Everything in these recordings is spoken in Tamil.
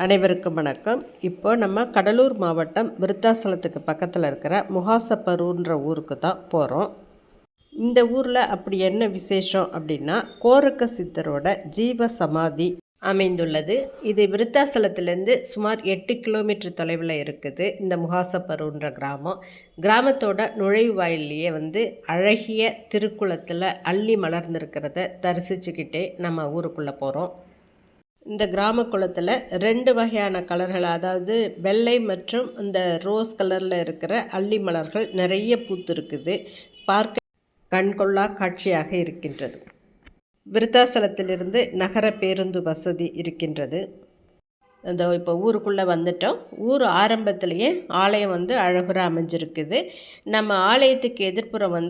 அனைவருக்கும் வணக்கம். இப்போ நம்ம கடலூர் மாவட்டம் விருத்தாசலத்துக்கு பக்கத்தில் இருக்கிற முகாசப்பரூர்ன்ற ஊருக்கு தான் போகிறோம். இந்த ஊரில் அப்படி என்ன விசேஷம் அப்படின்னா, கோரக்க சித்தரோட ஜீவ சமாதி அமைந்துள்ளது. இது விருத்தாசலத்திலேருந்து சுமார் 8 கிலோமீட்டர் தொலைவில் இருக்குது. இந்த முகாசப்பரூர்ன்ற கிராமத்தோட நுழைவு வாயிலேயே அழகிய திருக்குளத்தில் அள்ளி மலர்ந்திருக்கிறத தரிசிச்சுக்கிட்டே நம்ம ஊருக்குள்ளே போகிறோம். இந்த கிராம குளத்தில் 2 வகையான கலர்கள், அதாவது வெள்ளை மற்றும் இந்த ரோஸ் கலரில் இருக்கிற அல்லி மலர்கள் நிறைய பூத்திருக்குது. பார்க்க கண்கொள்ளா காட்சியாக இருக்கின்றது. விருத்தாசலத்திலிருந்து நகர பேருந்து வசதி இருக்கின்றது. இந்த இப்போ ஊருக்குள்ளே வந்துட்டோம். ஊர் ஆரம்பத்திலேயே ஆலயம் அழகுற அமைஞ்சிருக்குது. நம்ம ஆலயத்துக்கு எதிர்ப்புறம்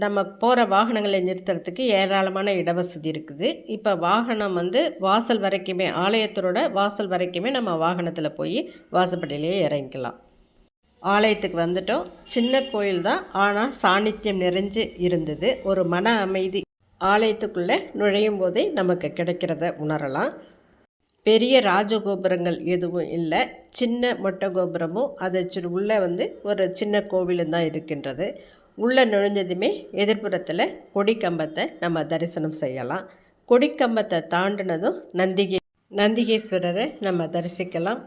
நம்ம போகிற வாகனங்களை நிறுத்துறதுக்கு ஏராளமான இடவசதி இருக்குது. இப்போ வாகனம் வாசல் வரைக்குமே, ஆலயத்தோட வாசல் வரைக்குமே நம்ம வாகனத்தில் போய் வாசப்படியிலேயே இறங்கிக்கலாம். ஆலயத்துக்கு வந்துட்டோம். சின்ன கோயில் தான், ஆனால் சாநித்தியம் நிறைஞ்சு இருந்தது. ஒரு மன அமைதி ஆலயத்துக்குள்ளே நுழையும் போதே நமக்கு கிடைக்கிறத உணரலாம். பெரிய ராஜகோபுரங்கள் எதுவும் இல்லை. சின்ன மொட்டை கோபுரமும் அதை உள்ளே ஒரு சின்ன கோவிலும் தான் இருக்கின்றது. உள்ளே நுழைஞ்சதுமே எதிர்ப்புறத்தில் கொடிக்கம்பத்தை நம்ம தரிசனம் செய்யலாம். கொடிக்கம்பத்தை தாண்டினதும் நந்திகேஸ்வரரை நம்ம தரிசிக்கலாம்.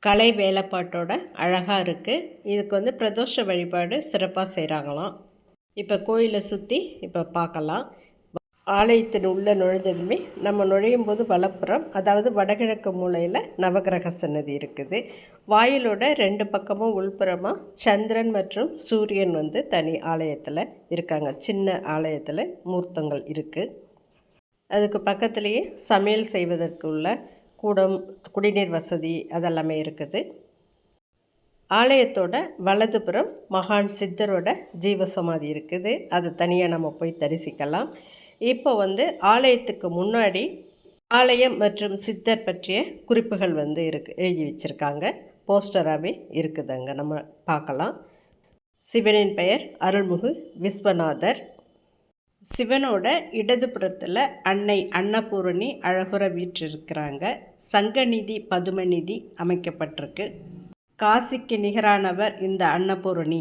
கலை வேலைப்பாட்டோட அழகாக இருக்குது. இதுக்கு பிரதோஷ வழிபாடு சிறப்பாக செய்கிறாங்களாம். இப்போ கோயிலை சுற்றி இப்போ பார்க்கலாம். ஆலயத்தின் உள்ளே நுழைஞ்சதுமே நம்ம நுழையும் போது வலப்புறம், அதாவது வடகிழக்கு மூலையில் நவகிரக சன்னதி இருக்குது. வாயிலோட 2 பக்கமும் உள்புறமாக சந்திரன் மற்றும் சூரியன் தனி ஆலயத்தில் இருக்காங்க. சின்ன ஆலயத்தில் மூர்த்தங்கள் இருக்குது. அதுக்கு பக்கத்துலேயே சமையல் செய்வதற்கு உள்ள கூடம், குடிநீர் வசதி அதெல்லாமே இருக்குது. ஆலயத்தோட வலதுபுறம் மகான் சித்தரோட ஜீவசமாதி இருக்குது. அது தனியாக நம்ம போய் தரிசிக்கலாம். இப்போ ஆலயத்துக்கு முன்னாடி ஆலயம் மற்றும் சித்தர் பற்றிய குறிப்புகள் எழுதி வச்சுருக்காங்க. போஸ்டராகவே இருக்குதுங்க, நம்ம பார்க்கலாம். சிவனின் பெயர் அருள்மிகு விஸ்வநாதர். சிவனோட இடதுபுறத்தில் அன்னை அன்னபூரணி அழகுற வீற்றிருக்கிறாங்க. சங்கநிதி பதுமநிதி அமைக்கப்பட்டிருக்கு. காசிக்கு நிகரானவர் இந்த அன்னபூரணி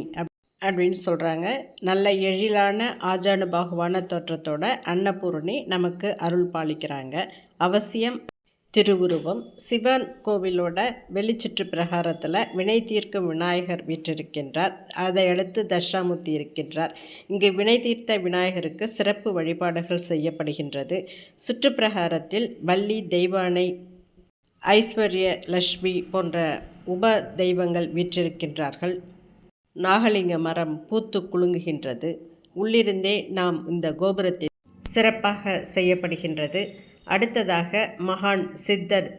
அப்படின்னு சொல்கிறாங்க. நல்ல எழிலான ஆஜானுபாகுவான தோற்றத்தோட அன்னபூரணி நமக்கு அருள் பாலிக்கிறாங்க. அவசியம் திருவுருவம். சிவன் கோவிலோட வெளிச்சுற்று பிரகாரத்தில் வினை தீர்க்கும் விநாயகர் வீற்றிருக்கின்றார். அதை அடுத்து தட்சாமூர்த்தி இருக்கின்றார். இங்கு வினை தீர்த்த விநாயகருக்கு சிறப்பு வழிபாடுகள் செய்யப்படுகின்றது. சுற்றுப்பிரகாரத்தில் வள்ளி, தெய்வானை, ஐஸ்வர்ய லட்சுமி போன்ற உப தெய்வங்கள் வீற்றிருக்கின்றார்கள். நாகலிங்க மரம் பூத்து குலுங்குகின்றது. உள்ளிருந்தே நாம் இந்த கோபுரத்தில் சிறப்பாக செய்யப்படுகின்றது. அடுத்ததாக மகான் சித்தர்,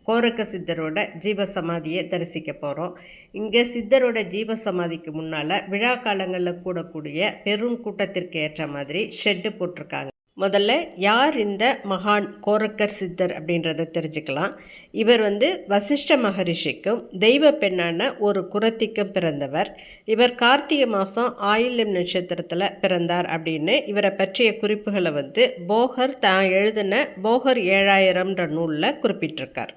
கோரக்க சித்தரோட ஜீவசமாதியை தரிசிக்க போகிறோம். இங்கே சித்தரோட ஜீவசமாதிக்கு முன்னால் விழா காலங்களில் கூடக்கூடிய பெரும் கூட்டத்திற்கு ஏற்ற மாதிரி ஷெட்டு போட்டிருக்காங்க. முதல்ல யார் இந்த மகான் கோரக்கர் சித்தர் அப்படின்றத தெரிஞ்சுக்கலாம். இவர் வசிஷ்ட மகரிஷிக்கும் தெய்வ பெண்ணான ஒரு குரத்திக்கும் பிறந்தவர். இவர் கார்த்திகை மாதம் ஆயில்யம் நட்சத்திரத்தில் பிறந்தார் அப்படின்னு இவரை பற்றிய குறிப்புகளை போகர் தான் எழுதின போகர் 7000ன்ற நூலில் குறிப்பிட்டிருக்கார்.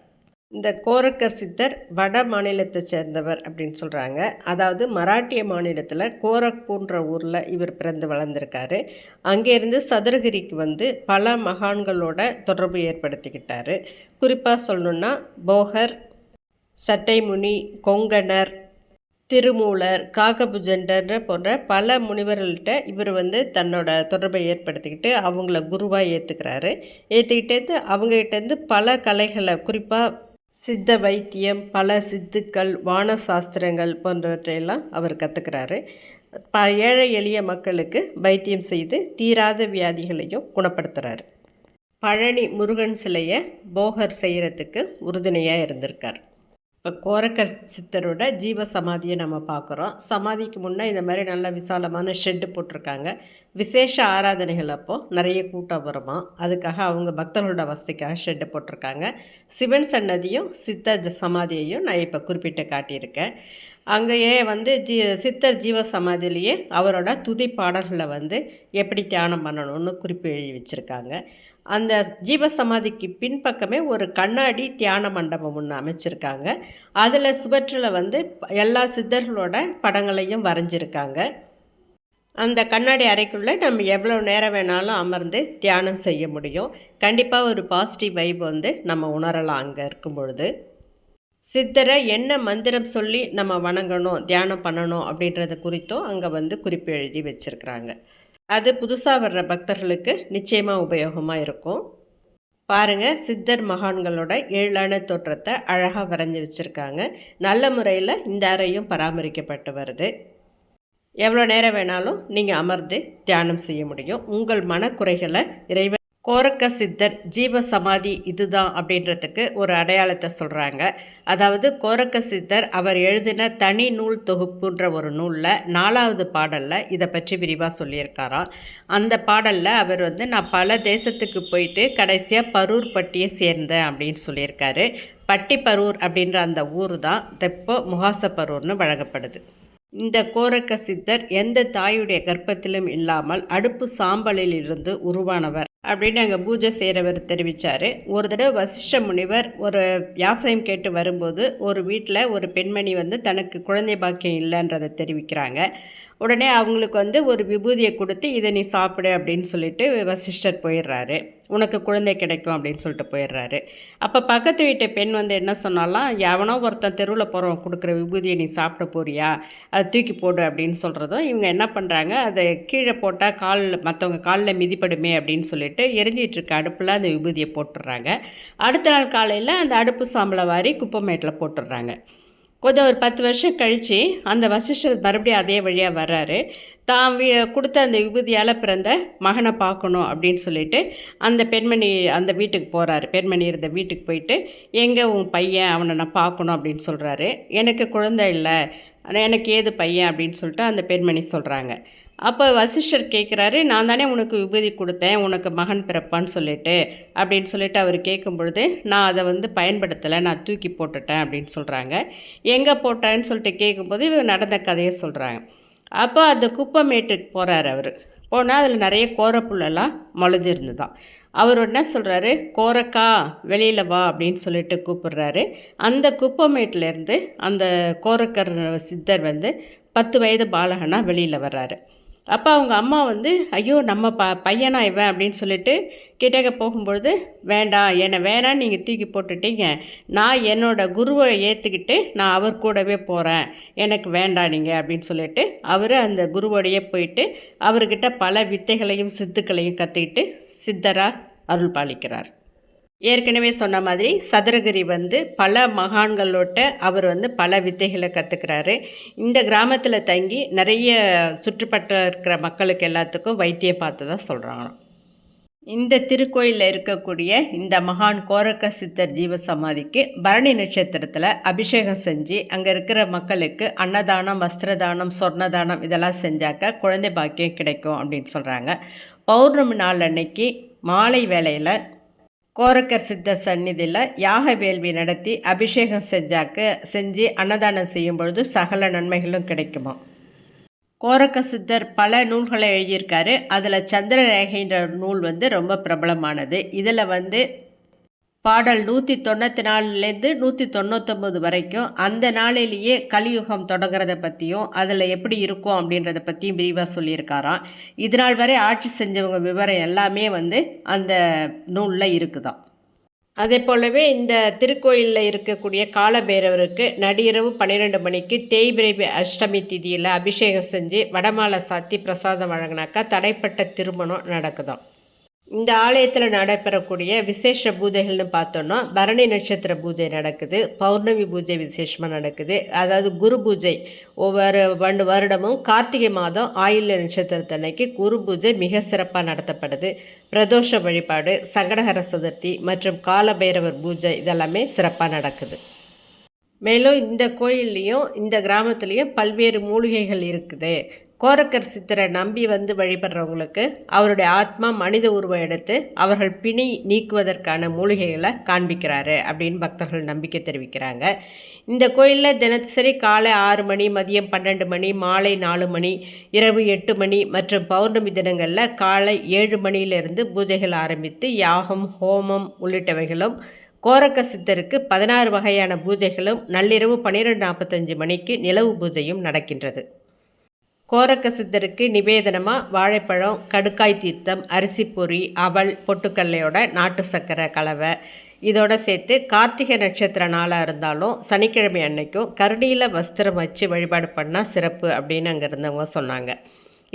இந்த கோரக்கர் சித்தர் வட மாநிலத்தை சேர்ந்தவர் அப்படின்னு சொல்கிறாங்க. அதாவது மராட்டிய மாநிலத்தில் கோரக்பூர்ன்ற ஊரில் இவர் பிறந்து வளர்ந்துருக்காரு. அங்கேருந்து சதுரகிரிக்கு பல மகான்களோட தொடர்பு ஏற்படுத்திக்கிட்டார். குறிப்பாக சொல்லணுன்னா போகர், சட்டைமுனி, கொங்கணர், திருமூலர், காகபுஜண்டர் போன்ற பல முனிவர்கள்ட்ட இவர் தன்னோட தொடர்பை ஏற்படுத்திக்கிட்டு அவங்கள குருவாக ஏற்றுக்கிட்டு அவங்ககிட்டேருந்து பல கலைகளை, குறிப்பாக சித்த வைத்தியம், பல சித்துக்கள், வான சாஸ்திரங்கள் போன்றவற்றையெல்லாம் அவர் கற்றுக்கிறாரு. ஏழை எளிய மக்களுக்கு வைத்தியம் செய்து தீராத வியாதிகளையும் குணப்படுத்துகிறார். பழனி முருகன் சிலையை போகர் செய்கிறதுக்கு உறுதுணையாக இருந்திருக்கார். இப்போ கோரக்க சித்தரோட ஜீவ சமாதியை நம்ம பார்க்குறோம். சமாதிக்கு முன்னே இந்த மாதிரி நல்ல விசாலமான ஷெட்டு போட்டிருக்காங்க. விசேஷ ஆராதனைகள் அப்போது நிறைய கூட்டம் வருமா, அதுக்காக அவங்க பக்தர்களோட வசதிக்காக ஷெட்டு போட்டிருக்காங்க. சிவன் சன்னதியும் சித்த சமாதியையும் நான் இப்போ குறிப்பிட்டு காட்டியிருக்கேன். அங்கேயே வந்து சித்தர் ஜீவ சமாதியிலேயே அவரோட துதி பாடல்களை வந்து எப்படி தியானம் பண்ணணும்னு குறிப்பு எழுதி வச்சுருக்காங்க. அந்த ஜீவ சமாதிக்கு பின்பக்கமே ஒரு கண்ணாடி தியான மண்டபம் ஒன்று அமைச்சிருக்காங்க. அதில் சுவற்றில் வந்து எல்லா சித்தர்களோட படங்களையும் வரைஞ்சிருக்காங்க. அந்த கண்ணாடி அறைக்குள்ளே நம்ம எவ்வளோ நேரம் வேணாலும் அமர்ந்து தியானம் செய்ய முடியும். கண்டிப்பாக ஒரு பாசிட்டிவ் வைப் வந்து நம்ம உணரலாம் அங்கே இருக்கும் பொழுது. சித்தரை என்ன மந்திரம் சொல்லி நம்ம வணங்கணும், தியானம் பண்ணணும் அப்படின்றது குறித்தும் அங்கே வந்து குறிப்பு எழுதி வச்சுருக்குறாங்க. அது புதுசாக வர்ற பக்தர்களுக்கு நிச்சயமாக உபயோகமாக இருக்கும். பாருங்கள், சித்தர் மகான்களோட ஏழான தோற்றத்தை அழகாக வரைஞ்சி வச்சுருக்காங்க. நல்ல முறையில் இந்த அறையும் பராமரிக்கப்பட்டு வருது. எவ்வளோ நேரம் வேணாலும் நீங்கள் அமர்ந்து தியானம் செய்ய முடியும். உங்கள் மனக்குறைகளை இறைவன் கோரக்க சித்தர் ஜீவ சமாதி இதுதான் அப்படின்றதுக்கு ஒரு அடையாளத்தை சொல்கிறாங்க. அதாவது கோரக்க சித்தர் அவர் எழுதின தனி நூல் தொகுப்புன்ற ஒரு நூலில் 4வது பாடலில் இதை பற்றி விரிவாக சொல்லியிருக்காராம். அந்த பாடலில் அவர் வந்து நான் பல தேசத்துக்கு போயிட்டு கடைசியாக பரூர் பட்டியை சேர்ந்தேன் அப்படின்னு சொல்லியிருக்காரு. பட்டி பரூர் அப்படின்ற அந்த ஊர் தான் இப்போ முகாசப்பரூர்னு வழங்கப்படுது. இந்த கோரக்க சித்தர் எந்த தாயுடைய கர்ப்பத்திலும் இல்லாமல் அடுப்பு சாம்பலில் இருந்து உருவானவர் அப்படின்னு அங்கே பூஜை செய்கிறவர் தெரிவித்தார். ஒரு தடவை வசிஷ்ட முனிவர் ஒரு யாசகம் கேட்டு வரும்போது ஒரு வீட்டில் ஒரு பெண்மணி வந்து தனக்கு குழந்தை பாக்கியம் இல்லைன்றதை தெரிவிக்கிறாங்க. உடனே அவங்களுக்கு வந்து ஒரு விபூதியை கொடுத்து இதை நீ சாப்பிடு அப்படின்னு சொல்லிட்டு வசிஷ்டர் போயிடுறாரு. உனக்கு குழந்தை கிடைக்கும் அப்படின்னு சொல்லிட்டு போயிடுறாரு. அப்போ பக்கத்து வீட்டு பெண் வந்து என்ன சொன்னாலாம், எவனோ ஒருத்தன் தெருவில் போகிறவன் கொடுக்குற விபூதியை நீ சாப்பிட போறியா, அதை தூக்கி போடு அப்படின்னு சொல்கிறதும் இவங்க என்ன பண்ணுறாங்க, அதை கீழே போட்டால் மற்றவங்க காலில் மிதிப்படுமே அப்படின்னு சொல்லிட்டு எரிஞ்சிட்டு இருக்க அடுப்பில் அந்த விபூதியை போட்டுடுறாங்க. அடுத்த நாள் காலையில் அந்த அடுப்பு சாம்பலை வாரி குப்பமேட்டில் போட்டுடுறாங்க. கொஞ்சம் ஒரு 10 வருஷம் கழித்து அந்த வசிஷ்டர் மறுபடியும் அதே வழியாக வர்றாரு. தான் கொடுத்த அந்த விபூதியால் பிறந்த மகனை பார்க்கணும் அப்படின்னு சொல்லிட்டு அந்த பெண்மணி அந்த வீட்டுக்கு போகிறாரு. பெண்மணி இருந்த வீட்டுக்கு போயிட்டு, எங்கே உன் பையன், அவனை நான் பார்க்கணும் அப்படின்னு சொல்கிறாரு. எனக்கு குழந்தை இல்லை, எனக்கு ஏது பையன் அப்படின்னு சொல்லிட்டு அந்த பெண்மணி சொல்கிறாங்க. அப்போ வசிஷ்டர் கேட்குறாரு, நான் தானே உனக்கு விபூதி கொடுத்தேன், உனக்கு மகன் பிறப்பான்னு சொல்லிட்டு அப்படின்னு சொல்லிட்டு அவர் கேட்கும் பொழுது, நான் அதை வந்து பயன்படுத்தலை, நான் தூக்கி போட்டுட்டேன் அப்படின்னு சொல்கிறாங்க. எங்கே போட்டேன்னு சொல்லிட்டு கேட்கும்போது இவங்க நடந்த கதையை சொல்கிறாங்க. அப்போ அந்த குப்பமேட்டுக்கு போகிறார் அவர். போனால் அதில் நிறைய கோரப்புல்லெல்லாம் முளைஞ்சிருந்து தான். அவர் என்ன சொல்கிறாரு, கோரக்கா வெளியில் வா அப்படின்னு சொல்லிட்டு கூப்பிடுறாரு. அந்த குப்பமேட்டிலேருந்து அந்த கோரக்கர் சித்தர் வந்து 10 வயது பாலகனாக வெளியில் வர்றாரு. அப்போ அவங்க அம்மா வந்து, ஐயோ நம்ம பையனா இவன் அப்படின்னு சொல்லிட்டு கிட்டக்க போகும்பொழுது, வேண்டாம், என்னை வேணான்னு நீங்கள் தூக்கி போட்டுட்டீங்க, நான் என்னோடய குருவை ஏற்றுக்கிட்டு நான் அவர் கூடவே போகிறேன், எனக்கு வேண்டாம் நீங்கள் அப்படின்னு சொல்லிட்டு அவர் அந்த குருவோடையே போயிட்டு அவர்கிட்ட பல வித்தைகளையும் சித்துக்களையும் கற்றுக்கிட்டு சித்தராக அருள் பாலிக்கிறார். ஏற்கனவே சொன்ன மாதிரி சதுரகிரி வந்து பல மகான்களோட்ட அவர் வந்து பல வித்தைகளை கற்றுக்கிறாரு. இந்த கிராமத்தில் தங்கி நிறைய சுற்றுப்பட்ட இருக்கிற மக்களுக்கு எல்லாத்துக்கும் வைத்தியம் பார்த்து தான் சொல்கிறாங்க. இந்த திருக்கோயிலில் இருக்கக்கூடிய இந்த மகான் கோரக்க சித்தர் ஜீவ சமாதிக்கு பரணி நட்சத்திரத்தில் அபிஷேகம் செஞ்சு அங்கே இருக்கிற மக்களுக்கு அன்னதானம், வஸ்திரதானம், சொர்ணதானம் இதெல்லாம் செஞ்சாக்க குழந்தை பாக்கியம் கிடைக்கும் அப்படின்னு சொல்கிறாங்க. பௌர்ணமி நாள் அன்னைக்கு மாலை வேளையில் கோரக்கர் சித்தர் சந்நிதியில் யாக வேள்வி நடத்தி அபிஷேகம் செஞ்சு அன்னதானம் செய்யும் பொழுது சகல நன்மைகளும் கிடைக்குமா. கோரக்க சித்தர் பல நூல்களை எழுதியிருக்காரு. அதில் சந்திரரேகைன்ற நூல் வந்து ரொம்ப பிரபலமானது. இதில் வந்து பாடல் 194லேருந்து 199 வரைக்கும் அந்த நாளிலேயே கலியுகம் தொடங்குறத பற்றியும் அதில் எப்படி இருக்கும் அப்படின்றத பற்றியும் விரிவாக சொல்லியிருக்காராம். இதனால் வரை ஆட்சி செஞ்சவங்க விவரம் எல்லாமே வந்து அந்த நூலில் இருக்குதாம். அதே போலவே இந்த திருக்கோயிலில் இருக்கக்கூடிய காலபைரவருக்கு நடிரவு 12 மணிக்கு தேய்பிரை அஷ்டமி திதியில் அபிஷேகம் செஞ்சு வடமாலை சாத்தி பிரசாதம் வழங்கினாக்கா தடைப்பட்ட திருமணம் நடக்குதாம். இந்த ஆலயத்தில் நடைபெறக்கூடிய விசேஷ பூஜைகள்னு பார்த்தோன்னா பரணி நட்சத்திர பூஜை நடக்குது, பௌர்ணமி பூஜை விசேஷமாக நடக்குது. அதாவது குரு பூஜை ஒவ்வொரு வருடமும் கார்த்திகை மாதம் ஆயில்ய நட்சத்திரத்தன்னைக்கு குரு பூஜை மிக சிறப்பாக நடத்தப்படுது. பிரதோஷ வழிபாடு, சங்கடஹர சதுர்த்தி மற்றும் காலபைரவர் பூஜை இதெல்லாமே சிறப்பாக நடக்குது. மேலும் இந்த கோயில்லையும் இந்த கிராமத்துலேயும் பல்வேறு மூலிகைகள் இருக்குது. கோரக்கர் சித்தரை நம்பி வந்து வழிபடுறவங்களுக்கு அவருடைய ஆத்மா மனித உருவம் எடுத்து அவர்கள் பிணி நீக்குவதற்கான மூலிகைகளை காண்பிக்கிறாரு அப்படின்னு பக்தர்கள் நம்பிக்கை தெரிவிக்கிறாங்க. இந்த கோயிலில் தினசரி காலை 6 மணி, மதியம் 12 மணி, மாலை 4 மணி, இரவு 8 மணி மற்றும் பௌர்ணமி தினங்களில் காலை 7 மணியிலிருந்து பூஜைகள் ஆரம்பித்து யாகம், ஹோமம் உள்ளிட்டவைகளும், கோரக்க சித்தருக்கு 16 வகையான பூஜைகளும், நள்ளிரவு 12:45 மணிக்கு நிலவு பூஜையும் நடக்கின்றது. கோரக்க சித்தருக்கு நிவேதனமாக வாழைப்பழம், கடுக்காய் தீர்த்தம், அரிசி பொரி, அவல், பொட்டுக்கல்லையோட நாட்டு சர்க்கரை கலவை, இதோட சேர்த்து கார்த்திகை நட்சத்திர நாளாக இருந்தாலும் சனிக்கிழமை அன்னைக்கும் கருணீல வஸ்திரம் வச்சு வழிபாடு பண்ணால் சிறப்பு அப்படின்னு அங்கே இருந்தவங்க சொன்னாங்க.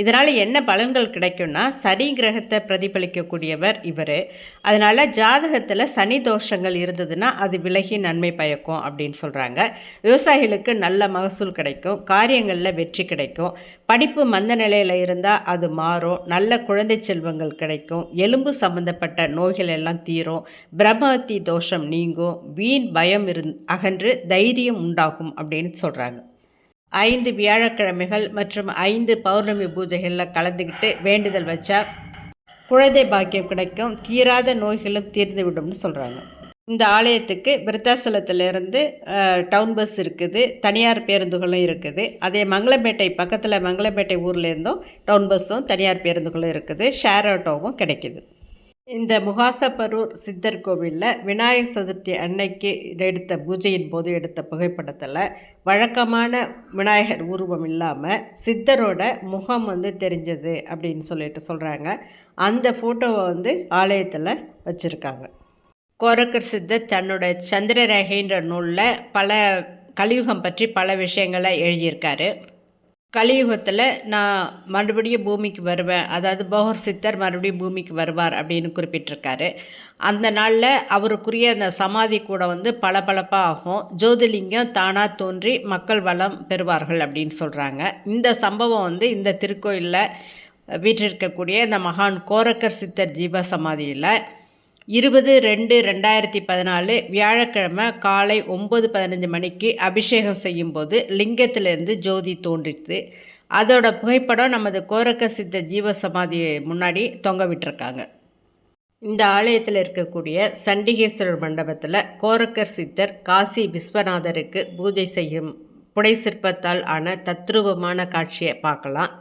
இதனால் என்ன பலன்கள் கிடைக்கும்னா, சனி கிரகத்தை பிரதிபலிக்கக்கூடியவர் இவர். அதனால் ஜாதகத்தில் சனி தோஷங்கள் இருந்ததுன்னா அது விலகி நன்மை பயக்கும் அப்படின்னு சொல்கிறாங்க. விவசாயிகளுக்கு நல்ல மகசூல் கிடைக்கும், காரியங்களில் வெற்றி கிடைக்கும், படிப்பு மந்த நிலையில் இருந்தால் அது மாறும், நல்ல குழந்தை செல்வங்கள் கிடைக்கும், எலும்பு சம்பந்தப்பட்ட நோய்கள் எல்லாம் தீரும், பிரம்மஹத்தி தோஷம் நீங்கும், வீண் பயம் அகன்று தைரியம் உண்டாகும் அப்படின்னு சொல்கிறாங்க. 5 வியாழக்கிழமைகள் மற்றும் 5 பௌர்ணமி பூஜைகளில் கலந்துக்கிட்டு வேண்டுதல் வச்சா குழந்தை பாக்கியம் கிடைக்கும், தீராத நோய்களும் தீர்ந்துவிடும்னு சொல்கிறாங்க. இந்த ஆலயத்துக்கு விருத்தாசலத்திலேருந்து டவுன் பஸ் இருக்குது, தனியார் பேருந்துகளும் இருக்குது. அதே மங்களம்பேட்டை பக்கத்தில் மங்களம்பேட்டை ஊர்லேருந்தும் டவுன் பஸ்ஸும் தனியார் பேருந்துகளும் இருக்குது, ஷேர் ஆட்டோவும் கிடைக்கிது. இந்த முகாசப்பரூர் சித்தர் கோவிலில் விநாயகர் சதுர்த்தி அன்னைக்கு எடுத்த பூஜையின் போது எடுத்த புகைப்படத்தில் வழக்கமான விநாயகர் உருவம் இல்லாமல் சித்தரோட முகம் வந்து தெரிஞ்சது அப்படின்னு சொல்கிறாங்க. அந்த ஃபோட்டோவை வந்து ஆலயத்தில் வச்சுருக்காங்க. கோரக்கர் சித்தர் தன்னோட சந்திரரேகைன்ற நூலில் பல கலியுகம் பற்றி பல விஷயங்களை எழுதியிருக்காரு. கலியுகத்தில் நான் மறுபடியும் பூமிக்கு வருவேன், அதாவது போகர் சித்தர் மறுபடியும் பூமிக்கு வருவார் அப்படின்னு குறிப்பிட்டிருக்காரு. அந்த நாளில் அவருக்குரிய அந்த சமாதி கூட வந்து பளபளப்பாக ஆகும், ஜோதிலிங்கம் தானாக தோன்றி மக்கள் வளம் பெறுவார்கள் அப்படின்னு சொல்கிறாங்க. இந்த சம்பவம் வந்து இந்த திருக்கோயிலில் வீற்றிருக்கக்கூடிய இந்த மகான் கோரக்கர் சித்தர் ஜீவ சமாதியில் 20/2/2014 வியாழக்கிழமை காலை 9:15 மணிக்கு அபிஷேகம் செய்யும்போது லிங்கத்திலிருந்து ஜோதி தோன்றித்து. அதோட புகைப்படம் நமது கோரக்க சித்த ஜீவ சமாதி முன்னாடி தொங்க விட்டுருக்காங்க. இந்த ஆலயத்தில் இருக்கக்கூடிய சண்டிகேஸ்வரர் மண்டபத்தில் கோரக்கர் சித்தர் காசி விஸ்வநாதருக்கு பூஜை செய்யும் புடை சிற்பத்தால் ஆன தத்ரூபமான காட்சியை பார்க்கலாம்.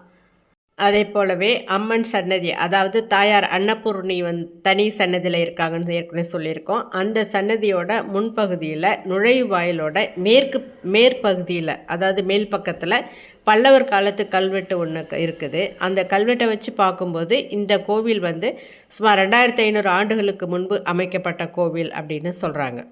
அதே போலவே அம்மன் சன்னதி, அதாவது தாயார் அன்னபூர்ணி தனி சன்னதியில் இருக்காங்கன்னு ஏற்கனவே சொல்லியிருக்கோம். அந்த சன்னதியோட முன்பகுதியில் நுழைவாயிலோட மேற்பகுதியில், அதாவது மேல் பக்கத்தில் பல்லவர் காலத்து கல்வெட்டு ஒன்று இருக்குது. அந்த கல்வெட்டை வச்சு பார்க்கும்போது இந்த கோவில் வந்து சுமார் 2500 ஆண்டுகளுக்கு முன்பு அமைக்கப்பட்ட கோவில் அப்படின்னு சொல்கிறாங்க.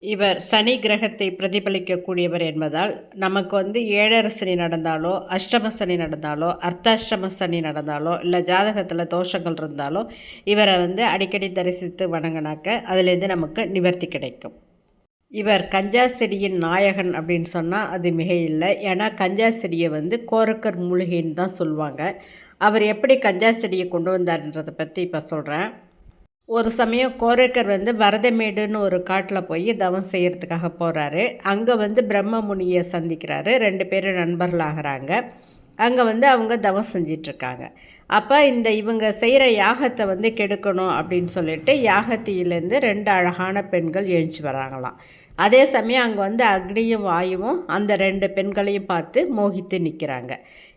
இவர் சனி கிரகத்தை பிரதிபலிக்கக்கூடியவர் என்பதால் நமக்கு வந்து 7.5 சனி நடந்தாலோ, அஷ்டம சனி நடந்தாலோ, அர்த்தாஷ்டம சனி நடந்தாலோ, இல்லை ஜாதகத்தில் தோஷங்கள் இருந்தாலோ இவரை வந்து அடிக்கடி தரிசித்து வணங்கினாக்க அதிலேருந்து நமக்கு நிவர்த்தி கிடைக்கும். இவர் கஞ்சா செடியின் நாயகன் அப்படின்னு சொன்னால் அது மிக இல்லை. ஏன்னா கஞ்சா செடியை வந்து கோரக்கர் மூலிகைன்னு தான் சொல்லுவாங்க. அவர் எப்படி கஞ்சா செடியை கொண்டு வந்தார்ன்றதை பற்றி இப்போ சொல்கிறேன். ஒரு சமயம் கோரக்கர் வந்து வரதமேடுன்னு ஒரு காட்டில் போய் தவம் செய்கிறதுக்காக போகிறாரு. அங்கே வந்து பிரம்ம முனியை சந்திக்கிறாரு. 2 பேரும் நண்பர்களாகிறாங்க. அங்கே வந்து அவங்க தவம் செஞ்சிட்ருக்காங்க. அப்போ இவங்க செய்கிற யாகத்தை வந்து கெடுக்கணும் அப்படின்னு சொல்லிட்டு யாகத்திலேருந்து 2 அழகான பெண்கள் எழுச்சி வராங்களாம். அதே சமயம் அங்கே வந்து அக்னியும் வாயுவும் அந்த 2 பெண்களையும் பார்த்து மோகித்து நிற்கிறாங்க.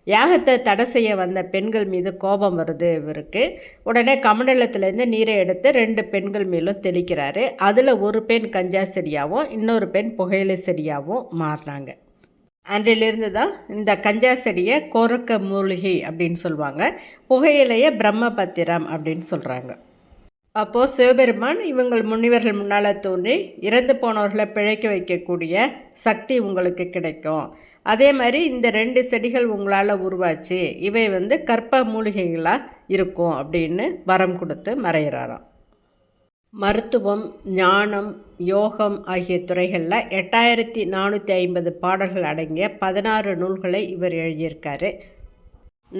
யாகத்தை தடை செய்ய வந்த பெண்கள் மீது கோபம் வருது இவருக்கு. உடனே கமண்டலத்திலேருந்து நீரை எடுத்து 2 பெண்கள் மேலும் தெளிக்கிறாரு. அதில் ஒரு பெண் கஞ்சா செடியாகவும் இன்னொரு பெண் புகையிலை செடியாகவும் மாறினாங்க. அன்றிலிருந்து தான் இந்த கஞ்சா செடியை கோரக்க மூலிகை அப்படின்னு சொல்லுவாங்க, புகையிலையை பிரம்மபத்திரம் அப்படின்னு சொல்கிறாங்க. அப்போது சிவபெருமான் இவங்கள் முனிவர்கள் முன்னால் தோன்றி இறந்து போனவர்களை பிழைக்க வைக்கக்கூடிய சக்தி உங்களுக்கு கிடைக்கும், அதே மாதிரி இந்த 2 செடிகள் உங்களால் உருவாச்சு, இவை வந்து கற்ப மூலிகைகளாக இருக்கும் அப்படின்னு வரம் கொடுத்து மறைகிறாராம். மருத்துவம், ஞானம், யோகம் ஆகிய துறைகளில் 8450 பாடல்கள் அடங்கிய 16 நூல்களை இவர் எழுதியிருக்காரு.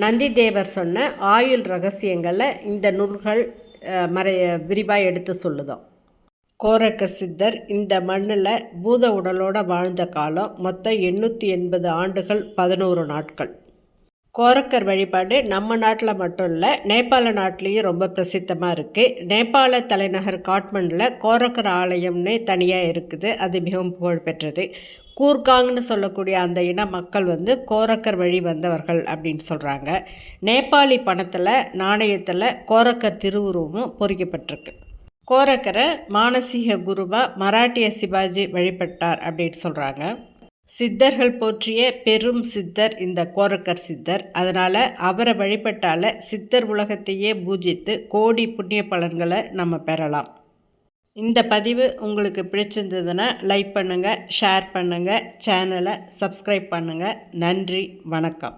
நந்தி தேவர் சொன்ன ஆயுள் ரகசியங்களை இந்த நூல்கள் விரிவாக எடுத்து சொல்லுதோம். கோரக்கர் சித்தர் இந்த மண்ணில் பூத உடலோடு வாழ்ந்த காலம் மொத்தம் 880 ஆண்டுகள் 11 நாட்கள். கோரக்கர் வழிபாடு நம்ம நாட்டில் மட்டும் இல்லை, நேபாள நாட்டிலையும் ரொம்ப பிரசித்தமாக இருக்குது. நேபாள தலைநகர் காட்மண்டில் கோரக்கர் ஆலயம்னு தனியாக இருக்குது. அது மிகவும் புகழ்பெற்றது. கூர்காங்னு சொல்லக்கூடிய அந்த இன மக்கள் கோரக்கர் வழி வந்தவர்கள் அப்படின்னு சொல்கிறாங்க. நேபாளி பணத்தில், நாணயத்தில் கோரக்கர் திருவுருவமும் பொறிக்கப்பட்டிருக்கு. கோரக்கரை மானசீக குருவாக மராட்டிய சிவாஜி வழிபட்டார் அப்படின்னு சொல்கிறாங்க. சித்தர்கள் போற்றிய பெரும் சித்தர் இந்த கோரக்கர் சித்தர். அதனால் அவரை வழிபட்டால் சித்தர் உலகத்தையே பூஜித்து கோடி புண்ணிய பலன்களை நம்ம பெறலாம். இந்த பதிவு உங்களுக்கு பிடிச்சிருந்ததுன்னா லைக் பண்ணுங்கள், ஷேர் பண்ணுங்கள், சேனலை சப்ஸ்கிரைப் பண்ணுங்கள். நன்றி, வணக்கம்.